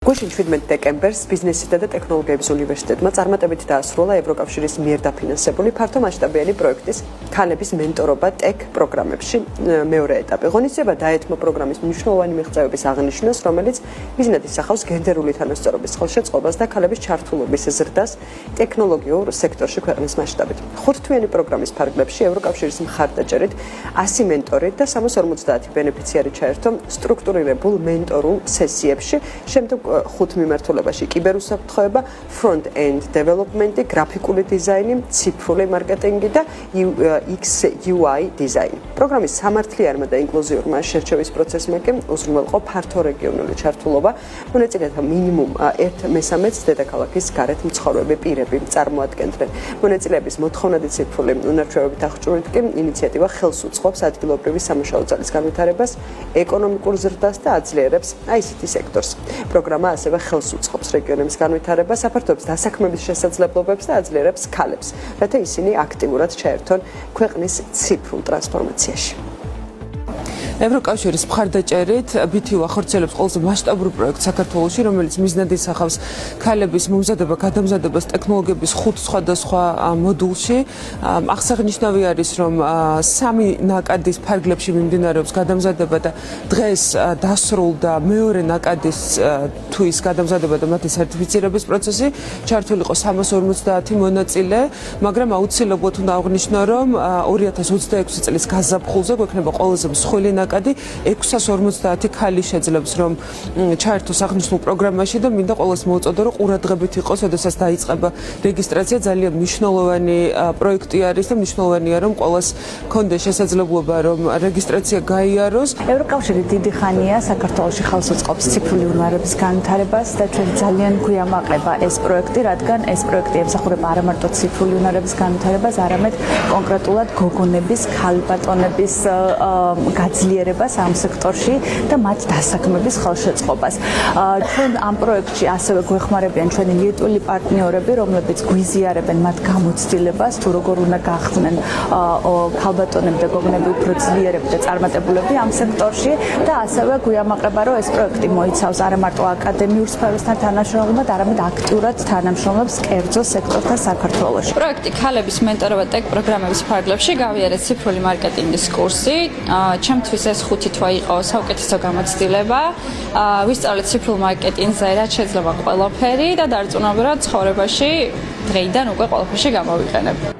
გუშინ 17 დეკემბერს ბიზნესისა და ტექნოლოგიების უნივერსიტეტმა წარმატებით დაასრულა ევროკავშირის მიერ დაფინანსებული ფართო მასშტაბიანი პროექტის ქალების მენტორობა ტექ პროგრამებში მეორე ეტაპი. ღონისძიება დაეთმო პროგრამის მნიშვნელოვანი მიღწევების აღნიშვნას, რომელიც მიზნად ისახავს გენდერული თანასწორობის ხელშეწყობას და ქალების ჩართულობის ზრდას ტექნოლოგიურ სექტორში ქვეყნის მასშტაბით. ხუთთვიანი პროგრამის ფარგლებში ევროკავშირის მხარდაჭერით 100 მენტორი და 350 ბენეფიციარი ჩაერთო სტრუქტურირებულ მენტორულ სესიებში. შემდეგ 5 მიმართულებაში კიბერუსაფრთხოება, front-end development, გრაფიკული დიზაინი, ციფრული მარკეტინგი და UX/UI დიზაინი. პროგრამის სამართლიანმა და ინკლუზიურმა შერჩევის პროცესმა კი უზრუნველყო ფართო რეგიონული ჩართულობა, მონაწილეთა მინიმუმ 1/3-ს დედაქალაქის გარეთ მცხოვრები პირები წარმოადგენდნენ. მონაწილეების მოთხოვნადი ციფრული უნარჩვევებით აღჭურვით კი ინიციატივა ხელს უწყობს ადგილობრივი სამუშაო ძალის განვითარებას, ეკონომიკურ ზრდას და აძლიერებს ICT სექტორს. პროგრამა ასევე ხელს უწყობს რეგიონების განვითარებას, აფართოებს დასაქმების შესაძლებლობებს და აძლიერებს ქალებს, რათა ისინი აქტიურად ჩაერთონ ქვეყნის ციფრულ ტრანსფორმაციაში. ევროკავშირის მხარდაჭერით BTU ახორციელებს ყველაზე მასშტაბურ პროექტს საქართველოში, რომელიც მიზნად ისახავს ქალების მომზადება, გადამზადებას ტექნოლოგიების 5 სხვადასხვა მოდულში. აღსანიშნავი არის, რომ 3 ნაკადის ფარგლებში მიმდინარეობს გადამზადება და დღეს დასრულდა მეორე ნაკადის თუ ის გადამზადება და მათი სერტიფიცირების პროცესი. ჩართული იყო 350 მონაწილე, მაგრამ აუცილებლად უნდა აღვნიშნო, რომ 2026 წლის გაზაფხულზე გვექნება ყველაზე მსხვილი ნაკადი 650 ქალი შეძლებს რომ ჩაერთოს აღნიშნულ პროგრამაში და მინდა ყველას მოუწოდო რომ ყურადღებით იყოს, ოდესაც დაიწყება რეგისტრაცია. ძალიან მნიშვნელოვანი პროექტი არის და მნიშვნელოვანია რომ ყველას ქონდეს შესაძლებლობა რომ რეგისტრაცია გაიაროს. ევროკავშირი დიდი ხანია საქართველოში ხელს უწყობს ციფრული უნარების განვითარებას და ჩვენ ძალიან გვიამაყება ეს პროექტი, რადგან ეს პროექტი ემსახურება არა მარტო ციფრული უნარების განვითარებას, არამედ კონკრეტულად გოგონების, ქალბატონების გაძლიერებას ამ სექტორში და მათ დასაქმების ხელშეწყობას. ჩვენ ამ პროექტში ასევე გვეხმარებიან ჩვენი ლიტველი პარტნიორები, რომლებიც გვიზიარებენ მათ გამოცდილებას, თუ როგორ უნდა გახდნენ ქალბატონები და გოგონები უფრო ძლიერები და წარმატებულები ამ სექტორში და ასევე გვიამაყება, რომ ეს პროექტი მოიცავს არა მარტო აკადემიურ სფეროსთან თანამშრომლობად, არამედ აქტიურად თანამშრომლობს კერძო სექტორთან საქართველოში. პროექტი ქალების მენტორობა ტექ პროგრამების ფარგლებში გავიარეთ ციფრული მარკეტინგის კურსი. ჩემთვის ეს 5 თვე იყო საუკეთესო გამოცდილება. ვისწავლეთ ციფრულ მარკეტინგზე, რაც შეძლება ყველაფერი და დარწმუნებული ვარ, ცხოვრებაში დღეიდან უკვე ყველაფერში გამოვიყენებ.